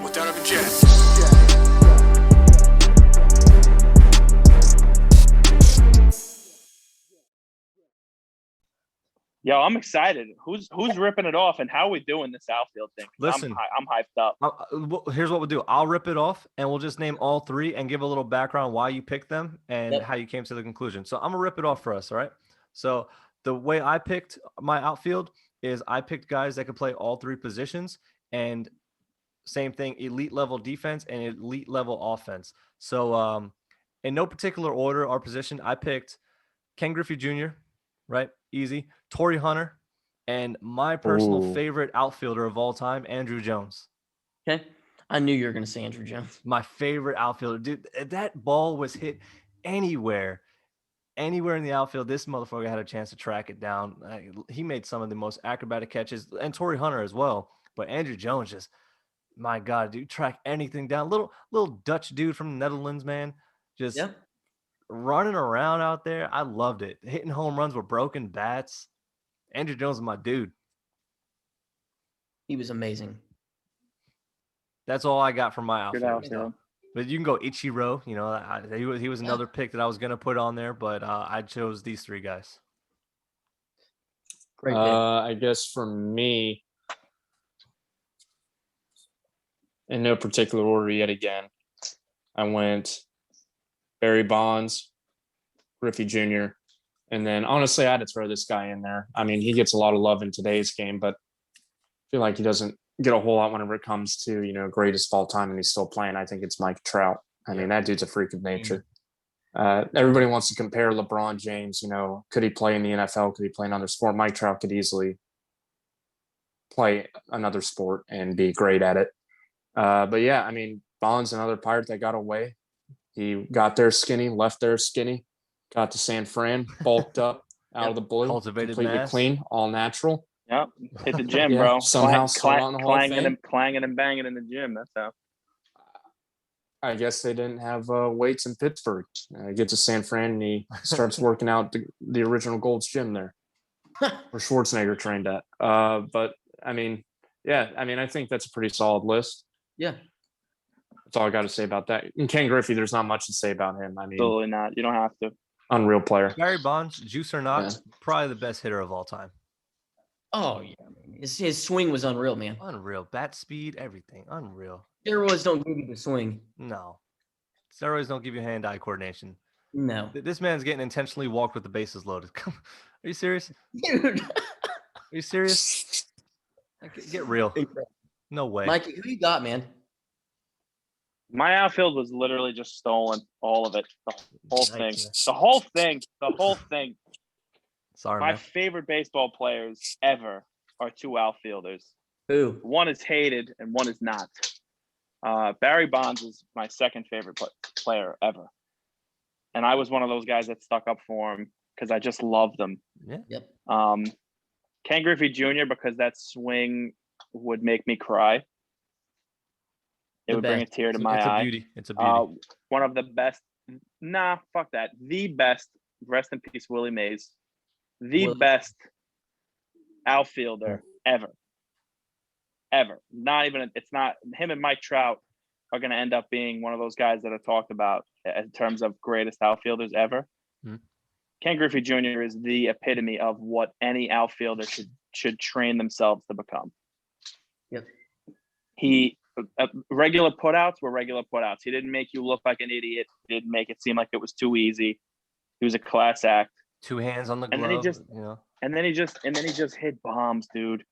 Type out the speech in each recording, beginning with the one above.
Untitled Chapter. Yo, I'm excited. Who's ripping it off, and how are we doing this outfield thing? Listen, I'm hyped up. Here's what we'll do. I'll rip it off, and we'll just name all three and give a little background why you picked them and how you came to the conclusion. So I'm gonna rip it off for us, all right? So the way I picked my outfield is I picked guys that could play all three positions, and same thing, elite level defense and elite level offense. So in no particular order, our position, I picked Ken Griffey Jr., right? Easy. Torrey Hunter, and my personal favorite outfielder of all time, Andrew Jones. Okay. I knew you were going to say Andrew Jones. My favorite outfielder. Dude, that ball was hit anywhere in the outfield. This motherfucker had a chance to track it down. He made some of the most acrobatic catches, and Torrey Hunter as well. But Andrew Jones just, my God, dude, track anything down. Little Dutch dude from the Netherlands, man. Just running around out there. I loved it. Hitting home runs with broken bats. Andrew Jones is my dude. He was amazing. That's all I got from my outfit. Outfield. But you can go Ichiro. You know, he was another pick that I was going to put on there, but I chose these three guys. Great pick. I guess for me, in no particular order yet again, I went Barry Bonds, Griffey Jr., and then honestly, I had to throw this guy in there. I mean, he gets a lot of love in today's game, but I feel like he doesn't get a whole lot whenever it comes to, greatest of all time, and he's still playing. I think it's Mike Trout. I mean, that dude's a freak of nature. Everybody wants to compare LeBron James. Could he play in the NFL? Could he play another sport? Mike Trout could easily play another sport and be great at it. But yeah, I mean, Bonds, another Pirate that got away. He got there skinny, left there skinny, got to San Fran, bulked up out of the blue, cultivated completely mass. clean, all natural. Yep. Hit the gym, bro. Somehow still not in the Hall of Fame. clanging and banging in the gym. That's how. I guess they didn't have weights in Pittsburgh. Get to San Fran and he starts working out the original Gold's Gym there, where Schwarzenegger trained at. But I mean, I think that's a pretty solid list. Yeah. That's all I got to say about that. And Ken Griffey, there's not much to say about him. I mean, Absolutely not. You don't have to. Unreal player. Barry Bonds, juice or not, probably the best hitter of all time. Oh, yeah. His swing was unreal, man. Unreal. Bat speed, everything. Unreal. Steroids don't give you the swing. No. Steroids don't give you hand-eye coordination. No. This man's getting intentionally walked with the bases loaded. Are you serious? Dude. Are you serious? Get real. No way. Mikey, who you got, man? My outfield was literally just stolen. All of it. The whole thing. Nice. The whole thing. The whole thing. Sorry, My man. favorite baseball players ever are two outfielders. Who? One is hated and one is not. Barry Bonds is my second favorite player ever. And I was one of those guys that stuck up for him because I just loved him. Yeah. Yep. Ken Griffey Jr., because that swing would make me cry. It would bring a tear to my eye. It's a beauty. One of the best. Nah, fuck that. The best. Rest in peace, Willie Mays. The best outfielder ever. Not even. It's not him and Mike Trout are going to end up being one of those guys that are talked about in terms of greatest outfielders ever. Mm-hmm. Ken Griffey Jr. is the epitome of what any outfielder should train themselves to become. Yep. Regular putouts were regular putouts. He didn't make you look like an idiot. He didn't make it seem like it was too easy. He was a class act. 2 hands on the glove. And then he just hit bombs, dude.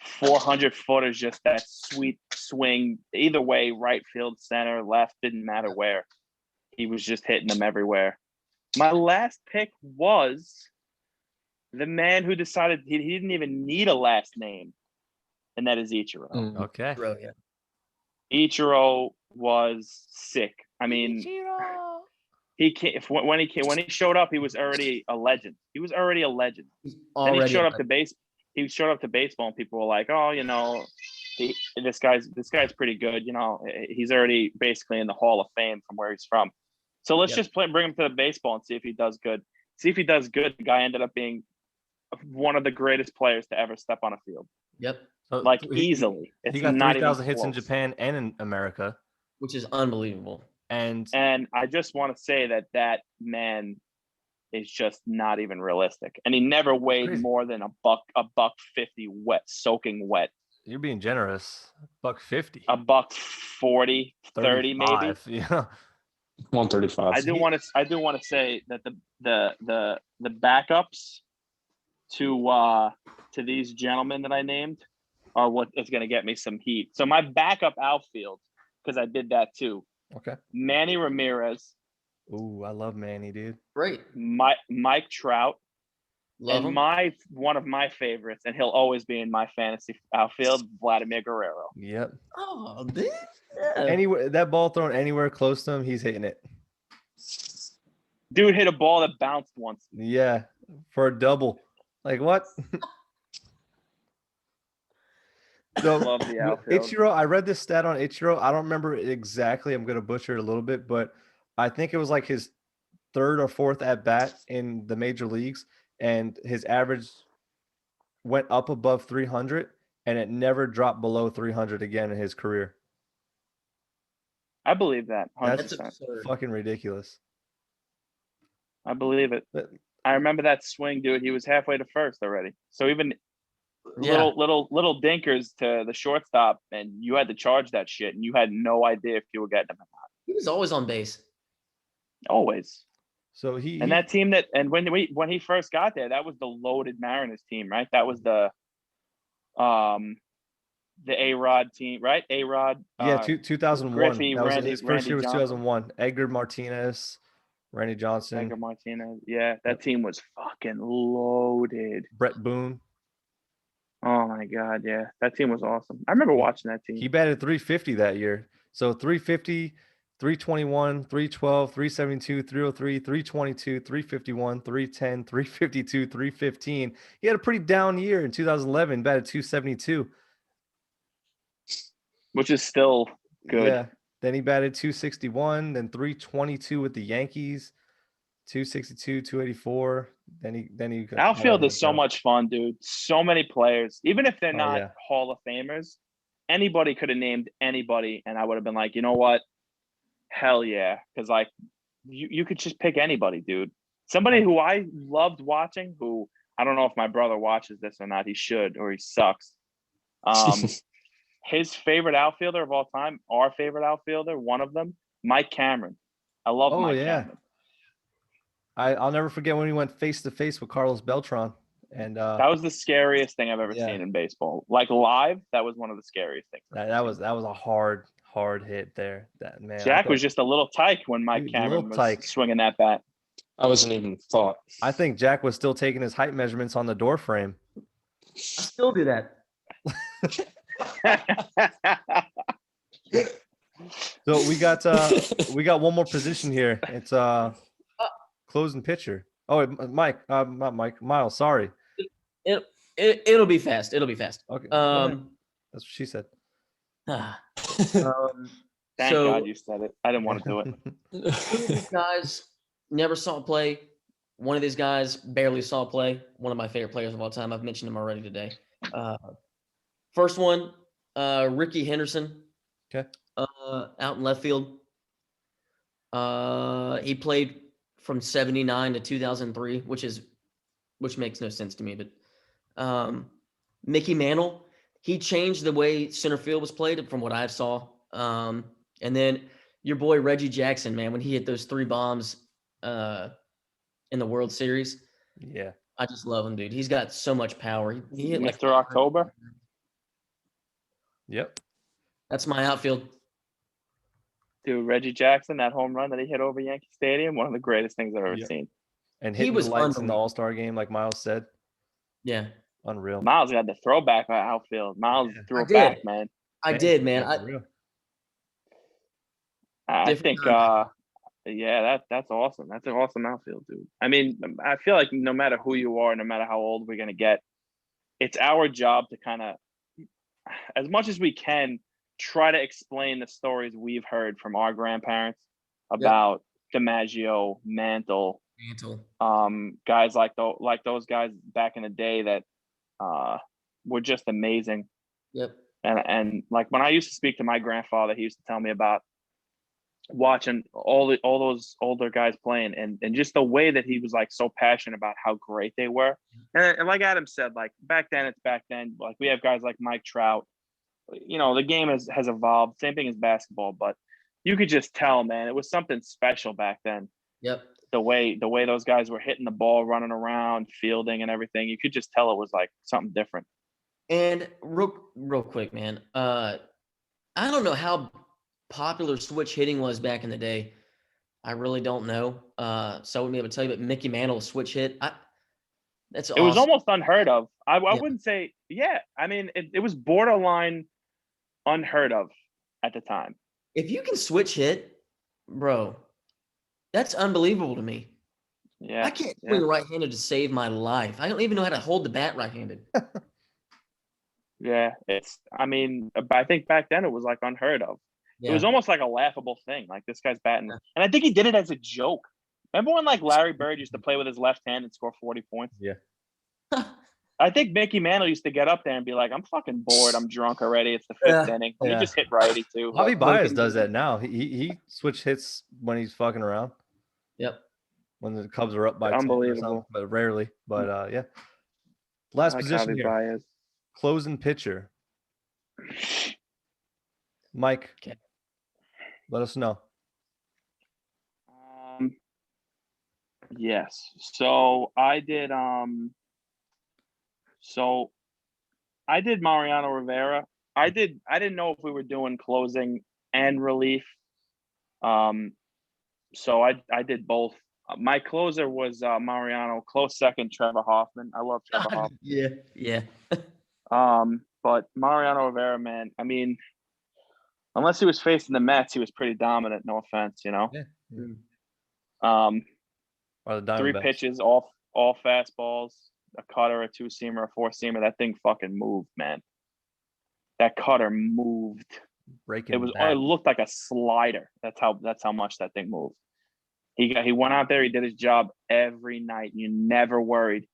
400 footers, just that sweet swing. Either way, right field, center, left, didn't matter where. He was just hitting them everywhere. My last pick was the man who decided he didn't even need a last name, and that is Ichiro. Okay. Ichiro was sick. I mean, when he showed up, he was already a legend. Then he showed up to baseball, and people were like, "Oh, this guy's pretty good. He's already basically in the Hall of Fame from where he's from. So let's just bring him to the baseball and see if he does good. The guy ended up being one of the greatest players to ever step on a field. Yep. like easily. He It's got not 3,000 even hits in close. Japan and in America. which is unbelievable. And I just want to say that man is just not even realistic. And he never weighed Crazy. more than a buck 50 wet, soaking wet. you're being generous. $150. A buck 40, 30 maybe. 35, Yeah. 135. I do want to say that the backups to these gentlemen that I named are what is going to get me some heat. So my backup outfield, because I did that too. Okay. Manny Ramirez, Ooh, I love Manny, dude. Great. Mike Trout, Love and him. one of my favorites, and he'll always be in my fantasy outfield, Vladimir Guerrero. Yep. Oh, dude. Yeah. Anywhere that ball thrown anywhere close to him, he's hitting it. Dude hit a ball that bounced once. Yeah, for a double. Like what? So Love the outfield. Ichiro, I read this stat on Ichiro. I don't remember it exactly. I'm gonna butcher it a little bit, but I think it was like his third or fourth at bat in the major leagues, and his average went up above 300, and it never dropped below 300 again in his career. I believe that 100%. That's absurd. fucking ridiculous. I believe it. But- I remember that swing, dude. He was halfway to first already. So even Yeah. little dinkers to the shortstop, and you had to charge that shit, and you had no idea if you were getting him or not. He was always on base. Always. So he And that team when he first got there, that was the loaded Mariners team, right? That was the A-Rod team, right? A-Rod. 2001. Griffey, That was Randy- his first Randy year was Johnson. 2001. Edgar Martinez, Randy Johnson, Edgar Martinez. Yeah, that team was fucking loaded. Brett Boone. Oh my god, yeah, that team was awesome. I remember watching that team. He batted 350 that year. So 350, 321, 312, 372, 303, 322, 351, 310, 352, 315. He had a pretty down year in 2011, batted 272. Which is still good. Yeah. Then he batted 261, then 322 with the Yankees, 262, 284. Then he got Outfield is so much fun, dude. So many players, even if they're Oh, not yeah. Hall of Famers, anybody could have named anybody, and I would have been like, you know what? Hell yeah, because like you could just pick anybody, dude. Somebody who I loved watching, who I don't know if my brother watches this or not. He should, or he sucks. His favorite outfielder of all time, our favorite outfielder, one of them, Mike Cameron. I love Oh, Mike yeah. Cameron. I'll never forget when he went face to face with Carlos Beltran. And That was the scariest thing I've ever Yeah. seen in baseball. Like live, that was one of the scariest things. that was a hard hit there. That man. I Jack thought- was just a little tyke when Mike Dude, Cameron little was tyke. swinging that bat. I wasn't even thought. I think Jack was still taking his height measurements on the door frame. I still do that. So we got one more position here. It's closing pitcher. Oh, Mike, not Mike, Miles. Sorry. It'll be fast. It'll be fast. Okay. go ahead. Um, That's what she said. um, Thank so God you said it. I didn't want to do it. two of these guys never saw play. One of these guys barely saw play. One of my favorite players of all time. I've mentioned him already today. First one, Ricky Henderson. Okay. Out in left field. He played from 79 to 2003, which makes no sense to me. But Mickey Mantle, he changed the way center field was played from what I saw. And then your boy Reggie Jackson, man, when he hit those 3 bombs in the World Series, Yeah. I just love him, dude. He's got so much power. He hit like Mr. October. Yep. That's my outfield. Dude, Reggie Jackson, that home run that he hit over Yankee Stadium, one of the greatest things I've ever Yep. seen. And He hitting was the lights in the unbelievable. All-Star game, like Miles said. Yeah, Unreal. Miles got the throwback outfield. Miles Yeah. threw I it back, did. man. I did, man. Unreal. I Different think, yeah, that's awesome. That's an awesome outfield, dude. I mean, I feel like no matter who you are, no matter how old we're gonna get, it's our job to kind of, as much as we can, try to explain the stories we've heard from our grandparents about DiMaggio, Mantle, guys like those guys back in the day that were just amazing. Yep. And like when I used to speak to my grandfather, he used to tell me about watching all those older guys playing and just the way that he was like so passionate about how great they were. And like Adam said, like back then it's back then. Like we have guys like Mike Trout. You know, the game has evolved. Same thing as basketball, but you could just tell, man, it was something special back then. Yep. The way those guys were hitting the ball, running around, fielding and everything, you could just tell it was like something different. And real quick, man. I don't know how popular switch hitting was back in the day. I really don't know. So I wouldn't be able to tell you, but Mickey Mantle switch hit. That's It was awesome. almost unheard of. I Yeah. wouldn't say, yeah. I mean, it was borderline unheard of at the time. If you can switch hit, bro, that's unbelievable to me. Yeah. I can't swing right-handed to save my life. I don't even know how to hold the bat right-handed. Yeah. I think back then it was like unheard of. Yeah. It was almost like a laughable thing. Like this guy's batting. And I think he did it as a joke. Remember when like Larry Bird used to play with his left hand and score 40 points? Yeah. I think Mickey Mantle used to get up there and be like, I'm fucking bored. I'm drunk already. It's the fifth inning. Let me just hit righty too. Javi Like, Baez does that now. He switch hits when he's fucking around. Yep. When the Cubs are up by 10 or Unbelievable. something, but rarely. But yeah. Last like position Javi here. Baez. Closing pitcher. Mike. Okay. Let us know. Yes. So I did Mariano Rivera. I didn't know if we were doing closing and relief. So I did both. My closer was Mariano. Close second, Trevor Hoffman. I love Trevor Hoffman. Yeah. But Mariano Rivera, man, I mean, unless he was facing the Mets, he was pretty dominant. No offense, you know. Yeah. Or the Three Diamondbacks. pitches, all fastballs, a cutter, a two-seamer, a four-seamer. That thing fucking moved, man. That cutter moved. Breaking It looked like a slider. That's how much that thing moved. He went out there, he did his job every night. You never worried.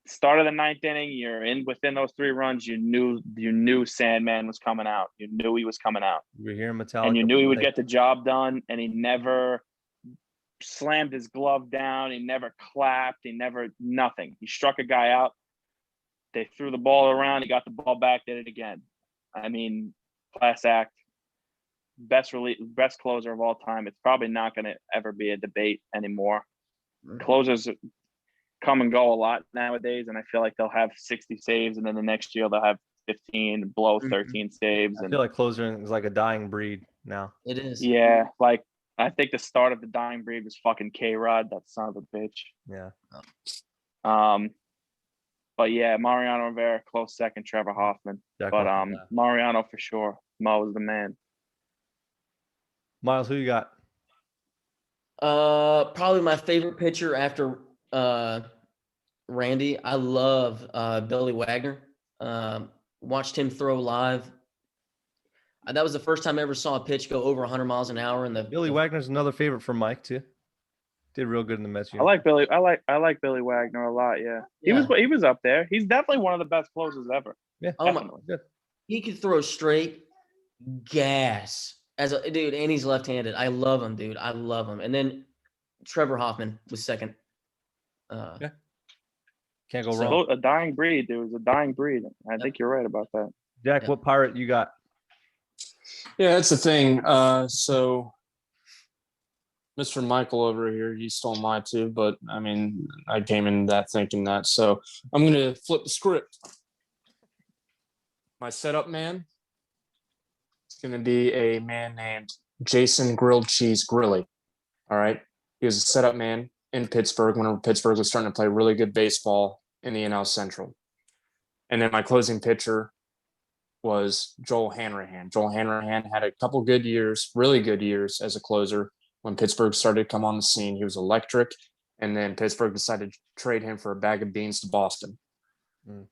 Start of the ninth inning, you're in within those 3 runs, you knew Sandman was coming out. You knew he was coming out. You were hearing Metallica. And you knew he would get the job done, and he never slammed his glove down. He never clapped. Nothing. He struck a guy out. They threw the ball around. He got the ball back, did it again. I mean, class act. Best closer of all time. It's probably not going to ever be a debate anymore. Closers come and go a lot nowadays, and I feel like they'll have 60 saves, and then the next year they'll have 15, blow 13 saves. I feel like closing is like a dying breed now. It is. Yeah, like I think the start of the dying breed was fucking K-Rod, that son of a bitch. Yeah. But yeah, Mariano Rivera, close second, Trevor Hoffman. Definitely. Mariano for sure. Mo was the man. Miles, who you got? Probably my favorite pitcher after Randy. I love Billy Wagner. Watched him throw live. That was the first time I ever saw a pitch go over 100 miles an hour. Billy Wagner's another favorite for Mike too. Did real good in the Mets. I like Billy. I like Billy Wagner a lot. Yeah. He was up there. He's definitely one of the best closers ever. Yeah. Oh my, good. He could throw straight gas dude, and he's left-handed. I love him, dude. I love him. And then Trevor Hoffman was second. Yeah. Can't go wrong. A dying breed, dude. It's a dying breed. I think you're right about that. Jack, what pirate you got? Yeah, that's the thing. So Mr. Michael over here, he stole my two, but I mean, I came in that thinking that. So I'm going to flip the script. My setup man is going to be a man named Jason Grilled Cheese Grilly. All right. He was a setup man in Pittsburgh whenever Pittsburgh was starting to play really good baseball in the NL Central. And then my closing pitcher was Joel Hanrahan. Joel Hanrahan had a couple good years, really good years as a closer when Pittsburgh started to come on the scene. He was electric. And then Pittsburgh decided to trade him for a bag of beans to Boston.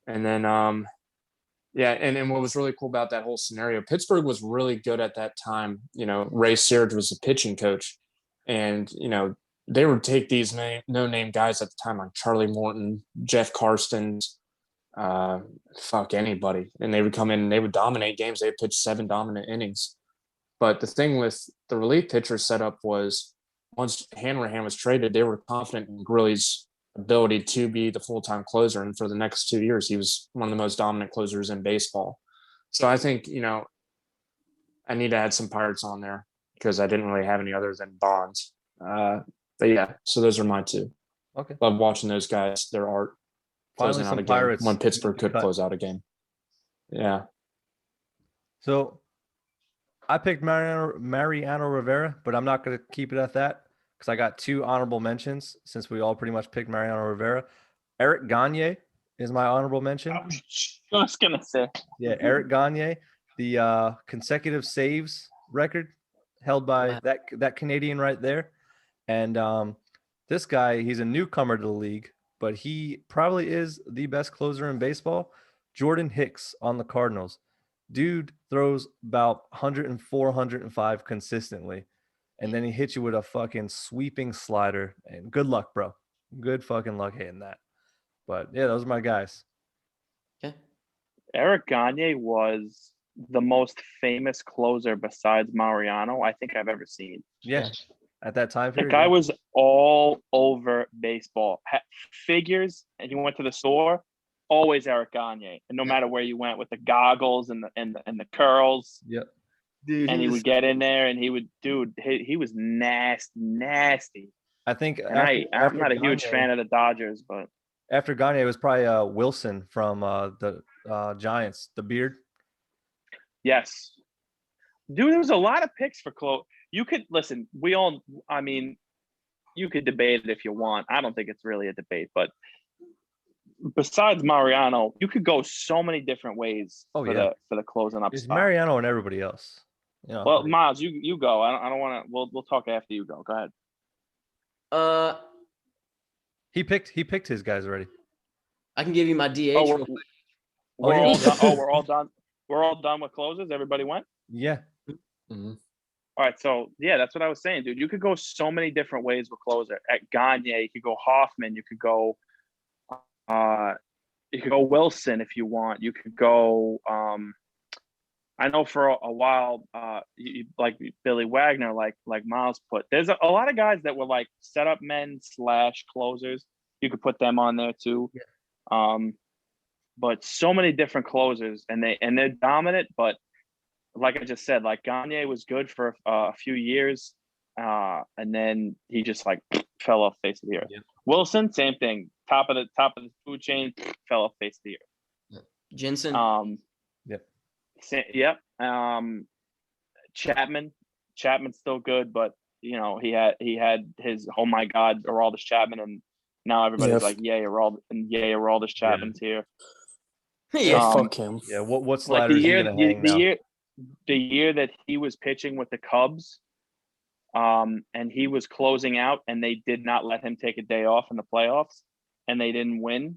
And then, and what was really cool about that whole scenario, Pittsburgh was really good at that time. You know, Ray Searage was the pitching coach. And, you know, they would take these no-name guys at the time like Charlie Morton, Jeff Karstens, fuck anybody, and they would come in and they would dominate games. They would pitch 7 dominant innings. But the thing with the relief pitcher setup was once Hanrahan was traded, they were confident in Grilly's ability to be the full-time closer. And for the next 2 years, he was one of the most dominant closers in baseball. So I think, I need to add some Pirates on there because I didn't really have any other than Bonds. But yeah, so those are my 2. Okay. Love watching those guys, their art Finally, closing out some a game Pirates when Pittsburgh could cut. close out a game. Yeah. So I picked Mariano Rivera, but I'm not going to keep it at that because I got 2 honorable mentions since we all pretty much picked Mariano Rivera. Eric Gagne is my honorable mention. I was just going to say. Yeah, Eric Gagne, the consecutive saves record held by that Canadian right there. And this guy, he's a newcomer to the league, but he probably is the best closer in baseball. Jordan Hicks on the Cardinals. Dude throws about 104, 105 consistently. And then he hits you with a fucking sweeping slider. And good luck, bro. Good fucking luck hitting that. But yeah, those are my guys. Okay. Eric Gagne was the most famous closer besides Mariano I think I've ever seen. Yeah. At that time The period. guy was all over baseball. Figures, and he went to the store, always Eric Gagne. And no matter where you went with the goggles and the curls. Yep. Dude, And he would get in there and he would, he was nasty. I think I'm not a huge Gagne, fan of the Dodgers, but after Gagne, it was probably Wilson from the Giants, the beard. yes. Dude, there was a lot of picks for close. You could listen, you could debate it if you want. I don't think it's really a debate, but besides Mariano, you could go so many different ways for the closing up It's spot. Mariano and everybody else. Well, Miles, you go. I don't want to. We'll talk after you go. Go ahead. He picked his guys already. I can give you my DH. Oh, real quick. we're yeah. all done. Oh, we're all done. We're all done with closes. Everybody went. Yeah. Mm-hmm. All right, so yeah, that's what I was saying, dude. You could go so many different ways with closer. At Gagne, you could go Hoffman. You could go Wilson if you want. You could go. I know for a while, like Billy Wagner, like Miles put. There's a lot of guys that were like setup men / closers. You could put them on there too. Yeah. But so many different closers, and they're dominant. But like I just said, like Gagne was good for a few years, and then he just like fell off the face of the earth. Yeah. Wilson, same thing. Top of the food chain, fell off the face of the earth. Jensen. Yep. Chapman's still good, but he had his oh my god Aroldis Chapman, and now everybody's like yay Aroldis Chapman's here. Yeah, fuck him. Yeah, what like sliders are you gonna hang now? The year that he was pitching with the Cubs, and he was closing out, and they did not let him take a day off in the playoffs, and they didn't win.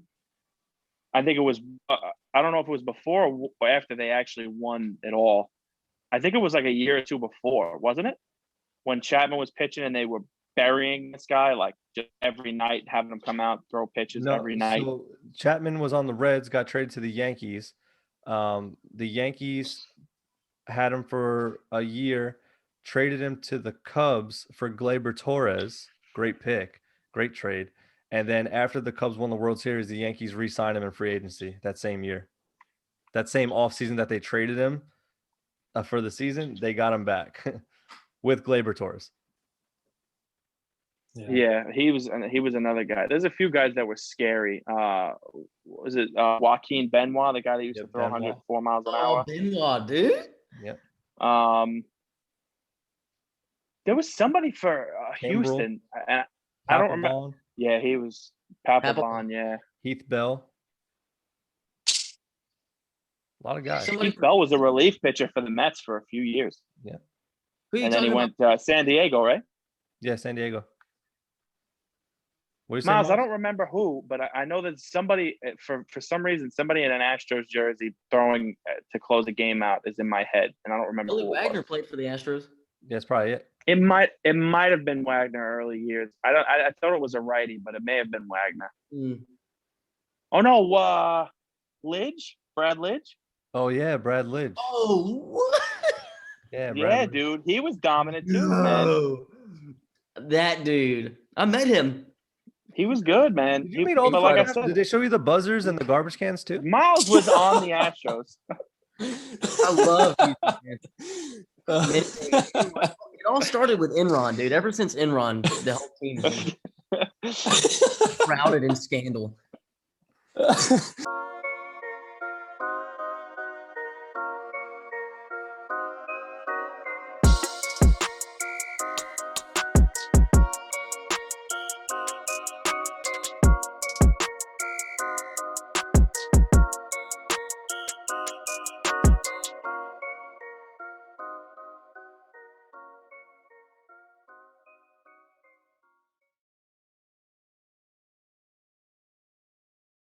I think it was. I don't know if it was before or after they actually won it all. I think it was like a year or two before, wasn't it? When Chapman was pitching and they were burying this guy like just every night, having him come out, throw pitches every night. So Chapman was on the Reds, got traded to the Yankees. The Yankees had him for a year, traded him to the Cubs for Gleyber Torres. Great pick, great trade. And then after the Cubs won the World Series, the Yankees re-signed him in free agency that same year. That same offseason that they traded him for the season, they got him back with Gleyber Torres. Yeah, he was another guy. There's a few guys that were scary. Was it Joaquin Benoit, the guy that used to throw 104 miles an hour? Benoit, dude. Yeah. There was somebody for Houston. I don't remember. Yeah, he was Papelbon. Yeah, Heath Bell. A lot of guys. Heath Bell was a relief pitcher for the Mets for a few years. Yeah. And then he went to San Diego, right? Yeah, San Diego. What Miles, I don't remember who, but I know that somebody, for some reason, somebody in an Astros jersey throwing to close a game out is in my head, and I don't remember. Billy Wagner played for the Astros. Yeah, that's probably it. It might have been Wagner early years. I thought it was a righty, but it may have been Wagner. Mm. Oh no, Lynch. Brad Lynch. Oh yeah, Brad Lynch. Oh, what? Yeah, Brad Yeah, Lynch. dude, he was dominant too, man. No. That dude. I met him. He was good, man. Did you meet all the but like I photos? said, Did they show you the buzzers and the garbage cans too? Miles was on the Astros. I love Houston, man. It all started with Enron, dude. Ever since Enron, the whole team's been shrouded in scandal.